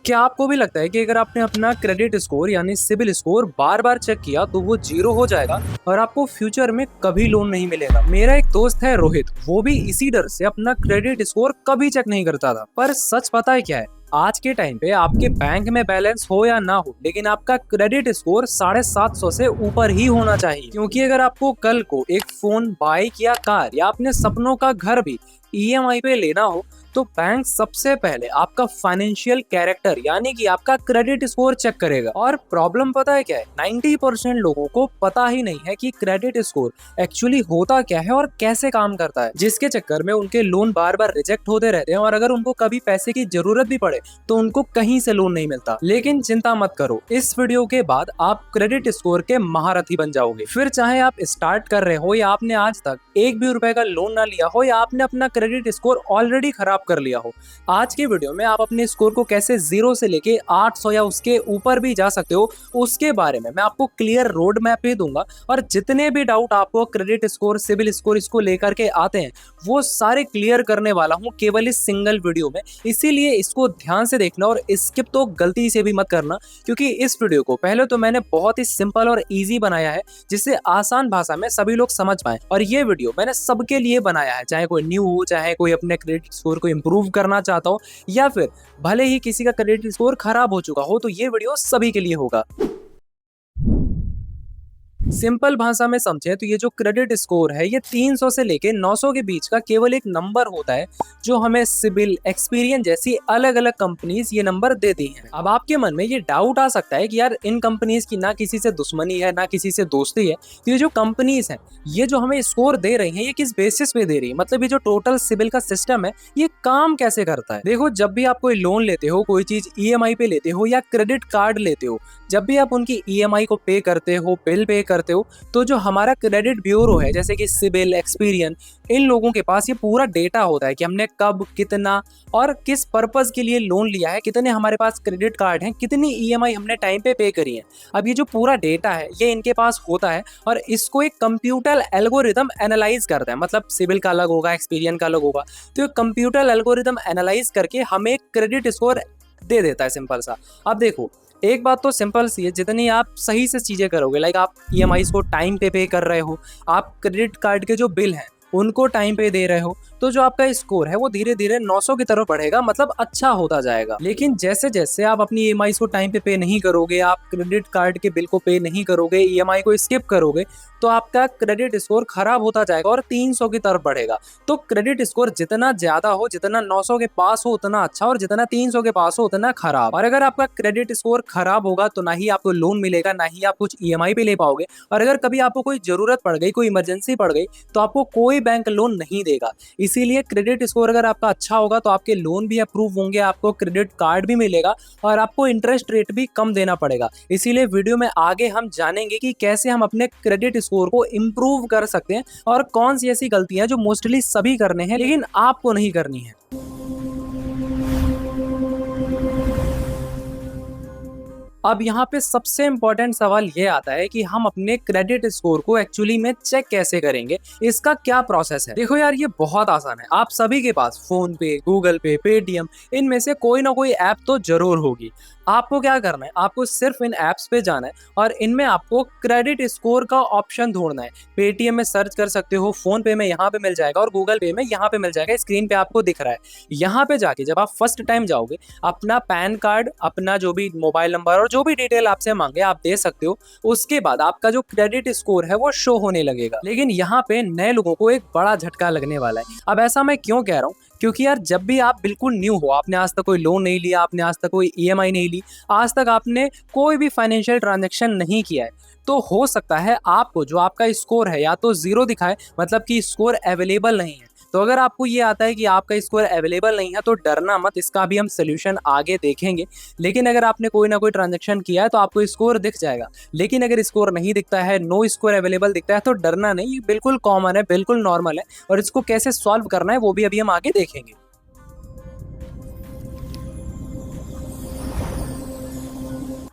क्या आपको भी लगता है कि अगर आपने अपना क्रेडिट स्कोर यानी सिबिल स्कोर बार बार चेक किया तो वो जीरो हो जाएगा और आपको फ्यूचर में कभी लोन नहीं मिलेगा। मेरा एक दोस्त है रोहित, वो भी इसी डर से अपना क्रेडिट स्कोर कभी चेक नहीं करता था। पर सच पता है क्या है, आज के टाइम पे आपके बैंक में बैलेंस हो या ना हो, लेकिन आपका क्रेडिट स्कोर 750 से ऊपर ही होना चाहिए। क्योंकि अगर आपको कल को एक फोन, बाइक या कार या अपने सपनों का घर भी ईएमआई पे लेना हो तो बैंक सबसे पहले आपका फाइनेंशियल कैरेक्टर यानी कि आपका क्रेडिट स्कोर चेक करेगा। और प्रॉब्लम पता है क्या है, 90% लोगों को पता ही नहीं है कि क्रेडिट स्कोर एक्चुअली होता क्या है और कैसे काम करता है, जिसके चक्कर में उनके लोन बार बार रिजेक्ट होते रहते हैं और अगर उनको कभी पैसे की जरूरत भी पड़े तो उनको कहीं से लोन नहीं मिलता। लेकिन चिंता मत करो, इस वीडियो के बाद आप क्रेडिट स्कोर के महारथी बन जाओगे। फिर चाहे आप स्टार्ट कर रहे हो या आपने आज तक एक भी रुपए का लोन ना लिया हो या आपने अपना क्रेडिट स्कोर ऑलरेडी खराब कर लिया हो, आज की वीडियो में आप अपने स्कोर को कैसे 0 से लेके 800 या उसके ऊपर भी जा सकते हो, उसके बारे में मैं आपको क्लियर रोड मैप भी दूंगा। और जितने भी डाउट आपको क्रेडिट स्कोर, सिबिल स्कोर इसको लेकर के आते हैं, वो सारे क्लियर करने वाला हूं केवल इस सिंगल वीडियो में। इसीलिए इसको ध्यान से देखना और स्किप तो गलती से भी मत करना, क्योंकि इस वीडियो को पहले तो मैंने बहुत ही सिंपल और इजी बनाया है जिससे आसान भाषा में सभी लोग समझ पाए। और ये वीडियो मैंने सबके लिए बनाया है, चाहे कोई न्यू हो, चाहे कोई अपने क्रेडिट स्कोर को इंप्रूव करना चाहता हो, या फिर भले ही किसी का क्रेडिट स्कोर खराब हो चुका हो, तो ये वीडियो सभी के लिए होगा। सिंपल भाषा में समझें तो ये जो क्रेडिट स्कोर है ये 300 से लेके 900 के बीच का केवल एक नंबर होता है जो हमें सिबिल, एक्सपीरियंस जैसी अलग अलग कंपनीज ये नंबर देती हैं। अब आपके मन में ये डाउट आ सकता है कि यार इन कंपनीज की ना किसी से दुश्मनी है ना किसी से दोस्ती है, तो ये जो कंपनीज हैं ये जो हमें स्कोर दे रही हैं ये किस बेसिस पे दे रही है, मतलब ये जो टोटल सिबिल का सिस्टम है ये काम कैसे करता है। देखो, जब भी आप कोई लोन लेते हो, कोई चीज ईएमआई पे लेते हो या क्रेडिट कार्ड लेते हो, जब भी आप उनकी ईएमआई को पे करते हो, बिल पे करते हो, तो जो हमारा क्रेडिट ब्यूरो है जैसे कि सिबिल, एक्सपीरियन, इन लोगों के पास ये पूरा डेटा होता है कि हमने कब, कितना और किस पर्पस के लिए लोन लिया है, कितने हमारे पास क्रेडिट कार्ड हैं, कितनी ईएमआई हमने टाइम पे करी है। अब ये जो पूरा डेटा है ये इनके पास होता है और इसको एक कंप्यूटर एल्गोरिदम एनालाइज करता है, मतलब सिबिल का अलग होगा, एक्सपीरियन का अलग होगा, तो ये कंप्यूटर एल्गोरिदम एनालाइज करके हमें क्रेडिट स्कोर दे देता है, सिंपल सा। अब देखो, एक बात तो सिंपल सी है, जितनी आप सही से चीजें करोगे, लाइक आप ईएमआई को टाइम पे कर रहे हो, आप क्रेडिट कार्ड के जो बिल हैं उनको टाइम पे दे रहे हो, तो जो आपका स्कोर है वो धीरे धीरे 900 की तरफ बढ़ेगा, मतलब अच्छा होता जाएगा। लेकिन जैसे जैसे आप अपनी ईएमआई को टाइम पे नहीं करोगे, आप क्रेडिट कार्ड के बिल को पे नहीं करोगे, ईएमआई को स्किप करोगे, तो आपका क्रेडिट स्कोर खराब होता जाएगा और 300 की तरफ बढ़ेगा। तो क्रेडिट स्कोर जितना ज्यादा हो, जितना 900 के पास हो उतना अच्छा, और जितना 300 के पास हो उतना खराब। और अगर आपका क्रेडिट स्कोर खराब होगा तो ना ही आपको लोन मिलेगा, ना ही आप कुछ ईएमआई पे ले पाओगे, और अगर कभी आपको कोई जरूरत पड़ गई, कोई इमरजेंसी पड़ गई, तो आपको कोई बैंक लोन नहीं देगा। इसीलिए क्रेडिट स्कोर अगर आपका अच्छा होगा तो आपके लोन भी अप्रूव होंगे, आपको क्रेडिट कार्ड भी मिलेगा और आपको इंटरेस्ट रेट भी कम देना पड़ेगा। इसीलिए वीडियो में आगे हम जानेंगे कि कैसे हम अपने क्रेडिट स्कोर को इंप्रूव कर सकते हैं और कौन सी ऐसी गलतियां जो मोस्टली सभी करने हैं लेकिन आपको नहीं करनी है। अब यहाँ पे सबसे इम्पोर्टेंट सवाल ये आता है कि हम अपने क्रेडिट स्कोर को एक्चुअली में चेक कैसे करेंगे, इसका क्या प्रोसेस है। देखो यार, ये बहुत आसान है। आप सभी के पास फोन पे, गूगल पे, पेटीएम, इनमें से कोई ना कोई ऐप तो जरूर होगी। आपको क्या करना है, आपको सिर्फ इन ऐप्स पे जाना है और इनमें आपको क्रेडिट स्कोर का ऑप्शन ढूंढना है। पेटीएम में सर्च कर सकते हो, फोन पे में यहाँ पे मिल जाएगा और गूगल पे में यहाँ पे मिल जाएगा, स्क्रीन पे आपको दिख रहा है। यहाँ पे जाके जब आप फर्स्ट टाइम जाओगे, अपना पैन कार्ड, अपना जो भी मोबाइल नंबर और जो भी डिटेल आपसे मांगे आप दे सकते हो। उसके बाद आपका जो क्रेडिट स्कोर है वो शो होने लगेगा। लेकिन यहाँ पे नए लोगों को एक बड़ा झटका लगने वाला है। अब ऐसा मैं क्यों कह रहा हूँ, क्योंकि यार जब भी आप बिल्कुल न्यू हो, आपने आज तक कोई लोन नहीं लिया, आपने आज तक कोई ईएमआई नहीं ली, आज तक आपने कोई भी फाइनेंशियल ट्रांजैक्शन नहीं किया है, तो हो सकता है आपको जो आपका स्कोर है या तो जीरो दिखाए, मतलब कि स्कोर अवेलेबल नहीं है। तो अगर आपको ये आता है कि आपका स्कोर अवेलेबल नहीं है तो डरना मत, इसका भी हम सोल्यूशन आगे देखेंगे। लेकिन अगर आपने कोई ना कोई ट्रांजैक्शन किया है तो आपको स्कोर दिख जाएगा। लेकिन अगर स्कोर नहीं दिखता है, नो स्कोर अवेलेबल दिखता है, तो डरना नहीं, बिल्कुल कॉमन है, बिल्कुल नॉर्मल है, और इसको कैसे सॉल्व करना है वो भी अभी हम आगे देखेंगे।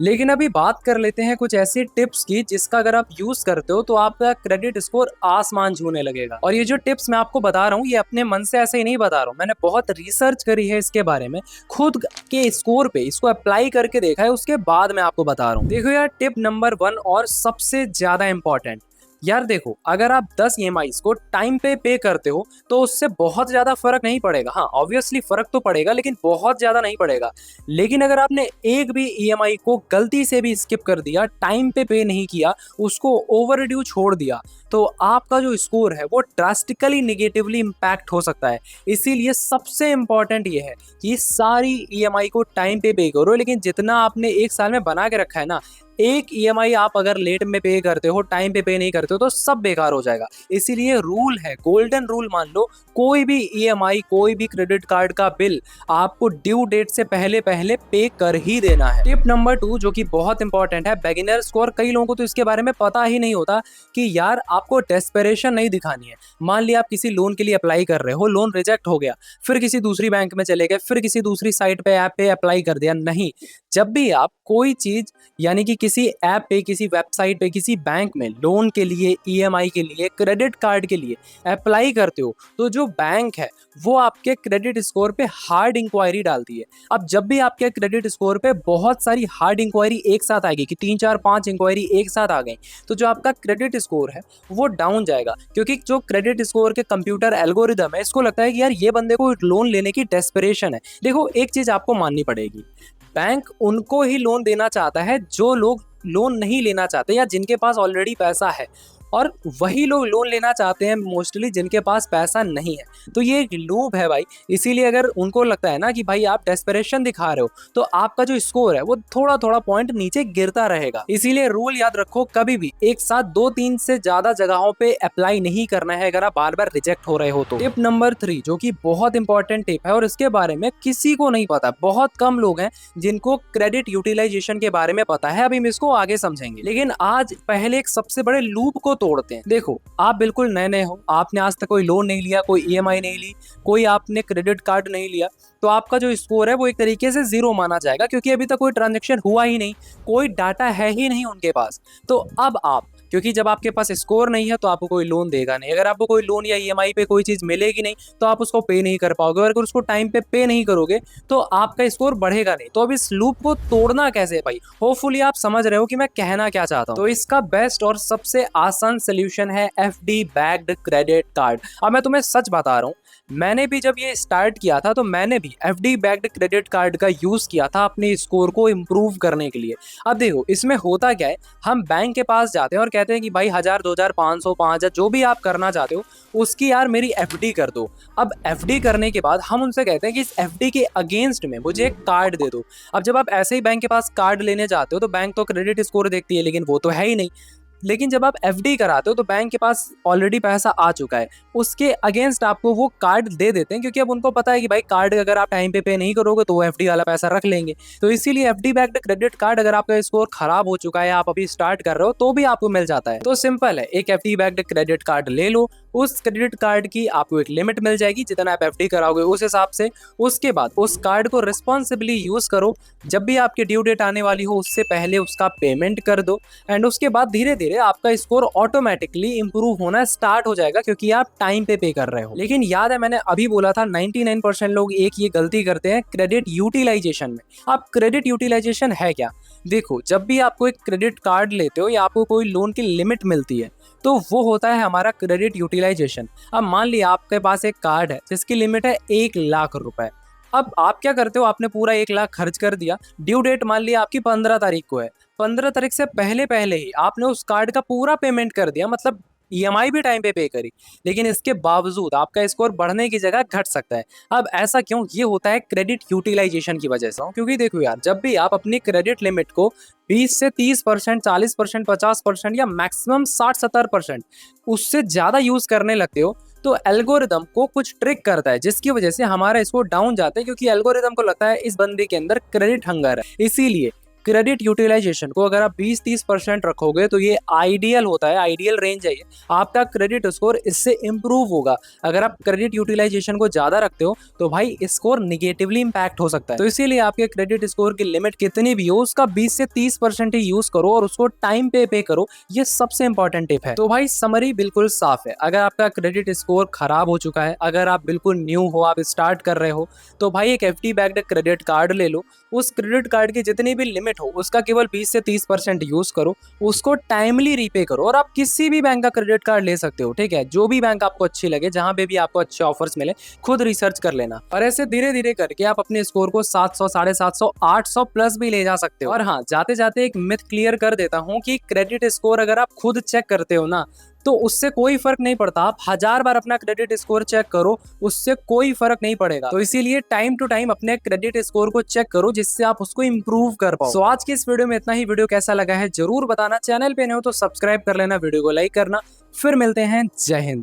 लेकिन अभी बात कर लेते हैं कुछ ऐसी टिप्स की जिसका अगर आप यूज करते हो तो आपका क्रेडिट स्कोर आसमान छूने लगेगा। और ये जो टिप्स मैं आपको बता रहा हूँ ये अपने मन से ऐसे ही नहीं बता रहा हूँ, मैंने बहुत रिसर्च करी है इसके बारे में, खुद के स्कोर पे इसको अप्लाई करके देखा है, उसके बाद मैं आपको बता रहा हूँ। देखो यार, टिप नंबर 1 और सबसे ज्यादा इंपॉर्टेंट, यार देखो, अगर आप 10 ईएमआईज को टाइम पे करते हो तो उससे बहुत ज्यादा फर्क नहीं पड़ेगा। हाँ, ऑब्वियसली फर्क तो पड़ेगा लेकिन बहुत ज्यादा नहीं पड़ेगा। लेकिन अगर आपने एक भी ईएमआई को गलती से भी स्किप कर दिया, टाइम पे नहीं किया, उसको ओवर ड्यू छोड़ दिया, तो आपका जो स्कोर है वो ड्रास्टिकली निगेटिवली इम्पैक्ट हो सकता है। इसीलिए सबसे इंपॉर्टेंट ये है कि सारी ईएमआई को टाइम पे करो, लेकिन जितना आपने एक साल में बना के रखा है ना, एक ईएमआई आप अगर लेट में पे करते हो, टाइम पे नहीं करते हो, तो सब बेकार हो जाएगा। इसीलिए रूल है, गोल्डन रूल मान लो, कोई भी ईएमआई, कोई भी क्रेडिट कार्ड का बिल आपको ड्यू डेट से पहले पहले पे कर ही देना है। टिप नंबर 2 जो कि बहुत इंपॉर्टेंट है, बिगिनर्स को और कई लोगों को तो इसके बारे में पता ही नहीं होता कि यार आपको डेस्परेशन नहीं दिखानी है। मान लिया आप किसी लोन के लिए अप्लाई कर रहे हो, लोन रिजेक्ट हो गया, फिर किसी दूसरी बैंक में चले गए, फिर किसी दूसरी साइट पे ऐप पे अप्लाई कर दिया। नहीं, जब भी आप कोई चीज यानी कि किसी ऐप पे, किसी वेबसाइट पे, किसी बैंक में लोन के लिए, ईएमआई के लिए, क्रेडिट कार्ड के लिए अप्लाई करते हो, तो जो बैंक है वो आपके क्रेडिट स्कोर पे हार्ड इंक्वायरी डालती है। अब जब भी आपके क्रेडिट स्कोर पे बहुत सारी हार्ड इंक्वायरी एक साथ आएगी कि 3 4 5 इंक्वायरी एक साथ आ गई, तो जो आपका क्रेडिट स्कोर है वो डाउन जाएगा। क्योंकि जो क्रेडिट स्कोर के कंप्यूटर एल्गोरिदम है, इसको लगता है कि यार ये बंदे को लोन लेने की डेस्परेशन है। देखो, एक चीज आपको माननी पड़ेगी, बैंक उनको ही लोन देना चाहता है जो लोग लोन नहीं लेना चाहते या जिनके पास ऑलरेडी पैसा है, और वही लोग लोन लेना चाहते हैं मोस्टली जिनके पास पैसा नहीं है। तो ये एक लूप है भाई। इसीलिए अगर उनको लगता है ना कि भाई आप डेस्परेशन दिखा रहे हो, तो आपका जो स्कोर है वो थोड़ा थोड़ा पॉइंट नीचे गिरता रहेगा। इसीलिए रूल याद रखो, कभी भी एक साथ 2-3 से ज्यादा जगहों पे अप्लाई नहीं करना है अगर आप बार बार रिजेक्ट हो रहे हो तो। टिप नंबर 3 जो कि बहुत इंपॉर्टेंट टिप है और इसके बारे में किसी को नहीं पता, बहुत कम लोग हैं जिनको क्रेडिट यूटिलाइजेशन के बारे में पता है। अभी हम इसको आगे समझेंगे, लेकिन आज पहले एक सबसे बड़े लूप को तोड़ते हैं। देखो, आप बिल्कुल नए नए हो, आपने आज तक कोई लोन नहीं लिया, कोई ईएमआई नहीं ली, कोई आपने क्रेडिट कार्ड नहीं लिया, तो आपका जो स्कोर है वो एक तरीके से जीरो माना जाएगा, क्योंकि अभी तक कोई ट्रांजैक्शन हुआ ही नहीं, कोई डाटा है ही नहीं उनके पास। तो अब आप, क्योंकि जब आपके पास स्कोर नहीं है तो आपको कोई लोन देगा नहीं, अगर आपको कोई लोन या ईएमआई पे कोई चीज मिलेगी नहीं तो आप उसको पे नहीं कर पाओगे, और अगर उसको टाइम पे नहीं करोगे तो आपका स्कोर बढ़ेगा नहीं। तो अब इस लूप को तोड़ना कैसे है भाई? होपफुली आप समझ रहे हो कि मैं कहना क्या चाहता हूँ। तो इसका बेस्ट और सबसे आसान सोल्यूशन है एफडी बैक्ड क्रेडिट कार्ड। अब मैं तुम्हें सच बता रहा हूँ, मैंने भी जब ये स्टार्ट किया था तो मैंने भी एफडी बैक्ड क्रेडिट कार्ड का यूज किया था अपने स्कोर को इम्प्रूव करने के लिए। अब देखो, इसमें होता क्या है, हम बैंक के पास जाते हैं और कहते हैं कि भाई 1000, 2000, 500, 5000 जो भी आप करना चाहते हो उसकी यार मेरी एफडी कर दो। अब एफडी करने के बाद हम उनसे कहते हैं कि इस एफडी के अगेंस्ट में मुझे एक कार्ड दे दो। अब जब आप ऐसे ही बैंक के पास कार्ड लेने जाते हो तो बैंक तो क्रेडिट स्कोर देखती है, लेकिन वो तो है ही नहीं। लेकिन जब आप एफडी कराते हो तो बैंक के पास ऑलरेडी पैसा आ चुका है, उसके अगेंस्ट आपको वो कार्ड दे देते हैं, क्योंकि अब उनको पता है कि भाई कार्ड अगर आप टाइम पे नहीं करोगे तो वो एफडी वाला पैसा रख लेंगे। तो इसीलिए एफडी बैक्ड क्रेडिट कार्ड, अगर आपका स्कोर खराब हो चुका है, आप अभी स्टार्ट कर रहे हो, तो भी आपको मिल जाता है। तो सिंपल है, एक एफडी बैक्ड क्रेडिट कार्ड ले लो, उस क्रेडिट कार्ड की आपको एक लिमिट मिल जाएगी, जितना आप एफडी कराओगे उस हिसाब से। उसके बाद उस कार्ड को रिस्पॉन्सिबली यूज करो, जब भी आपकी ड्यू डेट आने वाली हो उससे पहले उसका पेमेंट कर दो, एंड उसके बाद धीरे धीरे आपका स्कोर ऑटोमेटिकली इंप्रूव होना स्टार्ट हो जाएगा, क्योंकि आप टाइम पे कर रहे हो। लेकिन याद है, मैंने अभी बोला था 99% लोग एक ये गलती करते हैं क्रेडिट यूटिलाइजेशन में। अब क्रेडिट यूटिलाइजेशन है क्या? देखो, जब भी आपको एक क्रेडिट कार्ड लेते हो या आपको कोई लोन की लिमिट मिलती है तो वो होता है हमारा क्रेडिट यूटिलाइजेशन। अब मान लिया आपके पास एक कार्ड है जिसकी लिमिट है 1,00,000 रुपए। अब आप क्या करते हो, आपने पूरा 1,00,000 खर्च कर दिया, ड्यू डेट मान लिया आपकी 15 तारीख को है, 15 तारीख से पहले पहले ही आपने उस कार्ड का पूरा पेमेंट कर दिया, मतलब ईएमआई भी टाइम पे करी, लेकिन इसके बावजूद आपका स्कोर बढ़ने की जगह घट सकता है। अब ऐसा क्यों? ये होता है क्रेडिट यूटिलाइजेशन की वजह से। क्योंकि देखो यार, जब भी आप अपनी क्रेडिट लिमिट को 20 से 30%, 40%, 50% या मैक्सिमम 60-70% उससे ज़्यादा यूज़ करने लगते हो, तो एल्गोरिदम को कुछ ट्रिक करता है जिसकी वजह से हमारा स्कोर डाउन जाता है, क्योंकि एल्गोरिदम को लगता है इस बंदे के अंदर क्रेडिट हंगर है। इसीलिए क्रेडिट यूटिलाइजेशन को अगर आप 20-30% रखोगे तो ये आइडियल होता है, आइडियल रेंज है ये। आपका क्रेडिट स्कोर इससे इंप्रूव होगा। अगर आप क्रेडिट यूटिलाइजेशन को ज्यादा रखते हो तो भाई स्कोर निगेटिवली इंपैक्ट हो सकता है। तो इसीलिए आपके क्रेडिट स्कोर की लिमिट कितनी भी हो उसका 20 से 30% ही यूज करो और उसको टाइम पे करो, ये सबसे इंपॉर्टेंट टिप है। तो भाई समरी बिल्कुल साफ है, अगर आपका क्रेडिट स्कोर खराब हो चुका है, अगर आप बिल्कुल न्यू हो, आप स्टार्ट कर रहे हो, तो भाई एक FD बैक्ड क्रेडिट कार्ड ले लो। उस क्रेडिट कार्ड की जितनी भी लिमिट हो उसका केवल 20 से 30% यूज करो, उसको टाइमली रीपे करो। और आप किसी भी बैंक का क्रेडिट कार्ड ले सकते हो, ठीक है, जो भी बैंक आपको अच्छी लगे, जहां पे भी आपको अच्छे ऑफर्स मिले, खुद रिसर्च कर लेना। और ऐसे धीरे धीरे करके आप अपने स्कोर को 700, 750, 800 प्लस भी ले जा सकते हो। और हाँ, जाते जाते एक मिथ क्लियर कर देता हूँ कि क्रेडिट स्कोर अगर आप खुद चेक करते हो ना तो उससे कोई फर्क नहीं पड़ता। आप 1000 बार अपना क्रेडिट स्कोर चेक करो, उससे कोई फर्क नहीं पड़ेगा। तो इसीलिए टाइम टू टाइम अपने क्रेडिट स्कोर को चेक करो, जिससे आप उसको इंप्रूव कर पाओ। सो आज की इस वीडियो में इतना ही। वीडियो कैसा लगा है जरूर बताना। चैनल पे नए हो तो सब्सक्राइब कर लेना, वीडियो को लाइक करना। फिर मिलते हैं। जय हिंद।